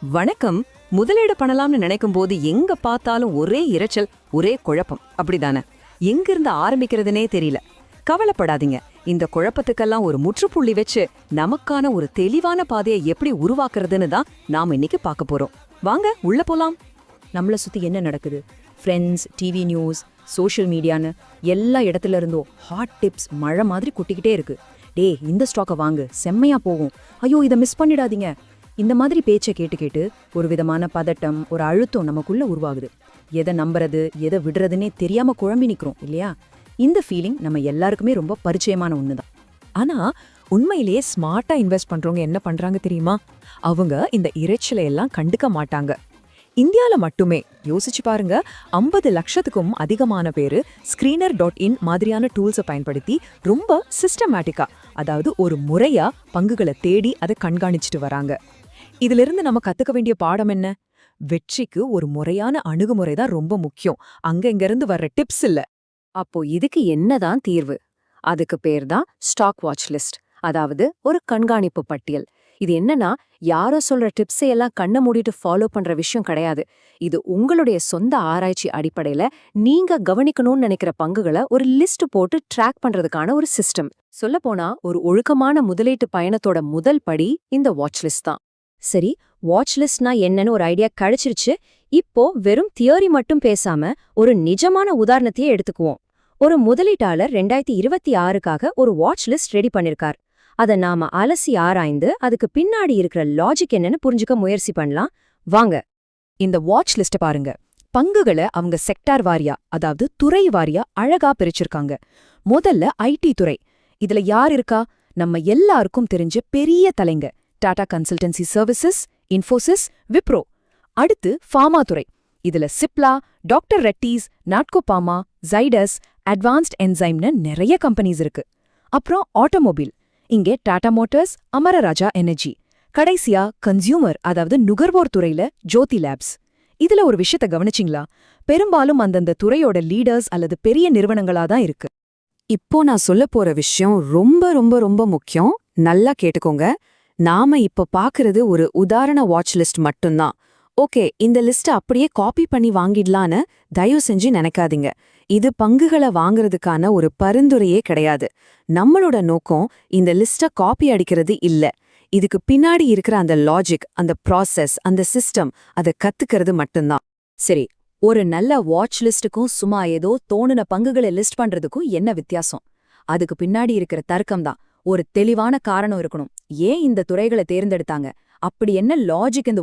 வணக்கம். முதலீடு பண்ணலாம்னு நினைக்கும் போது எங்க பார்த்தாலும் ஒரே இரைச்சல், ஒரே குழப்பம். அப்படிதானே? எங்கிருந்து ஆரம்பிக்கிறதுனே தெரியல. கவலைப்படாதீங்க. இந்த குழப்பத்துக்கெல்லாம் ஒரு முற்றுப்புள்ளி வச்சு நமக்கான ஒரு தெளிவான பாதையை எப்படி உருவாக்குறதுன்னு தான் நாம இன்னைக்கு பார்க்க போறோம். வாங்க உள்ள போலாம். நம்மளை சுற்றி என்ன நடக்குது? ஃப்ரெண்ட்ஸ், டிவி நியூஸ், சோஷியல் மீடியான்னு எல்லா இடத்துல இருந்தோ ஹாட் டிப்ஸ் மழை மாதிரி கொட்டிக்கிட்டே இருக்கு. இந்த ஸ்டாக்கை வாங்கு, செம்மையா போகும், ஐயோ இதை மிஸ் பண்ணிடாதீங்க. இந்த மாதிரி பேச்சை கேட்டு கேட்டு ஒரு விதமான பதட்டம், ஒரு அழுத்தம் நமக்குள்ள உருவாகுது. எதை நம்புறது, எதை விடுறதுன்னே தெரியாம குழம்பி நிற்கிறோம் இல்லையா? இந்த ஃபீலிங் நம்ம எல்லாருக்குமே ரொம்ப பரிச்சயமான ஒண்ணுதான். ஆனா உண்மையிலேயே ஸ்மார்ட்டா இன்வெஸ்ட் பண்றவங்க என்ன பண்றாங்க தெரியுமா? அவங்க இந்த இரைச்சலை எல்லாம் கண்டுக்க மாட்டாங்க. இந்தியால மட்டுமே யோசிச்சு பாருங்க, 50 லட்சத்துக்கும் அதிகமான பேரு screener.in மாதிரியான டூல்ஸை பயன்படுத்தி ரொம்ப சிஸ்டமேட்டிக்கா, அதாவது ஒரு முறையா பங்குகளை தேடி அதை கண்காணிச்சுட்டு வராங்க. இதுல இருந்து நம்ம கத்துக்க வேண்டிய பாடம் என்ன? வெற்றிக்கு ஒரு முறையான அணுகுமுறை தான் ரொம்ப முக்கியம். அங்க இங்க இருந்து வர்ற டிப்ஸ் இல்ல. அப்போ இதுக்கு என்னதான் தீர்வு? அதுக்கு பேர் தான் ஸ்டாக் வாட்ச் லிஸ்ட், அதாவது ஒரு கண்காணிப்பு பட்டியல். இது என்னன்னா, யாரோ சொல்ற டிப்ஸை எல்லாம் கண்ணை மூடிட்டு ஃபாலோ பண்ற விஷயம் கிடையாது. இது உங்களுடைய சொந்த ஆராய்ச்சி அடிப்படையில நீங்க கவனிக்கணும்னு நினைக்கிற பங்குகளை ஒரு லிஸ்ட் போட்டு ட்ராக் பண்றதுக்கான ஒரு சிஸ்டம். சொல்லப்போனா ஒரு ஒழுக்கமான முதலீட்டு பயணத்தோட முதல் படி இந்த வாட்ச் லிஸ்ட் தான். சரி, வாட்ச் லிஸ்ட்னா என்னன்னு ஒரு ஐடியா கிடைச்சிருச்சு. இப்போ வெறும் தியரி மட்டும் பேசாம ஒரு நிஜமான உதாரணத்தையே எடுத்துக்குவோம். ஒரு முதலீட்டாளர் 2026க்காக ஒரு வாட்ச் லிஸ்ட் ரெடி பண்ணிருக்கார். அதை நாம அலசி ஆராய்ந்து அதுக்கு பின்னாடி இருக்கிற லாஜிக் என்னன்னு புரிஞ்சுக்க முயற்சி பண்ணலாம். வாங்க. இந்த வாட்ச் லிஸ்ட பாருங்க. பங்குகளை அவங்க செக்டார் வாரியா, அதாவது துறை வாரியா அழகா பிரிச்சிருக்காங்க. முதல்ல ஐடி துறை. இதுல யார் இருக்கா? நம்ம எல்லாருக்கும் தெரிஞ்ச பெரிய தலைங்க, டாடா கன்சல்டன்சி சர்வீசஸ், இன்ஃபோசிஸ், விப்ரோ. அடுத்து ஃபார்மா துறை. இதுல சிப்லா, டாக்டர் ரெட்டீஸ், நாட்கோபாமா, ஜைடஸ், அட்வான்ஸ்ட் என்சைம்னு நிறைய கம்பெனிஸ் இருக்கு. அப்புறம் ஆட்டோமொபைல். இங்கே டாடா மோட்டார்ஸ், அமரராஜா எனர்ஜி. கடைசியா கன்சியூமர், அதாவது நுகர்வோர் துறையில ஜோதி லேப்ஸ். இதுல ஒரு விஷயத்த கவனிச்சிங்களா? பெரும்பாலும் அந்தந்த துறையோட லீடர்ஸ் அல்லது பெரிய நிறுவனங்களா தான் இருக்கு. இப்போ நான் சொல்ல போற விஷயம் ரொம்ப ரொம்ப ரொம்ப முக்கியம். நல்லா கேட்டுக்கோங்க. நாம இப்ப பாக்குறது ஒரு உதாரண வாட்ச் லிஸ்ட் மட்டும்தான். ஓகே, இந்த லிஸ்ட் அப்படியே காப்பி பண்ணி வாங்கிடலான்னு தயவு செஞ்சு நினைக்காதீங்க. இது பங்குகளை வாங்குறதுக்கான ஒரு பரிந்துரையே கிடையாது. நம்மளோட நோக்கம் இந்த லிஸ்ட காப்பி அடிக்கிறது இல்ல. இதுக்கு பின்னாடி இருக்கிற அந்த லாஜிக், அந்த ப்ராசஸ், அந்த சிஸ்டம், அதை கத்துக்கிறது மட்டும்தான். சரி, ஒரு நல்ல வாட்ச் லிஸ்டுக்கும் சும்மா ஏதோ தோணுன பங்குகளை லிஸ்ட் பண்றதுக்கும் என்ன வித்தியாசம்? அதுக்கு பின்னாடி இருக்கிற தர்க்கம் தான். ஒரு தெளிவான காரணம் இருக்கணும். ஏன் இந்த துறைகளை தேர்ந்தெடுத்தாங்க? அப்படி என்ன லாஜிக் இந்த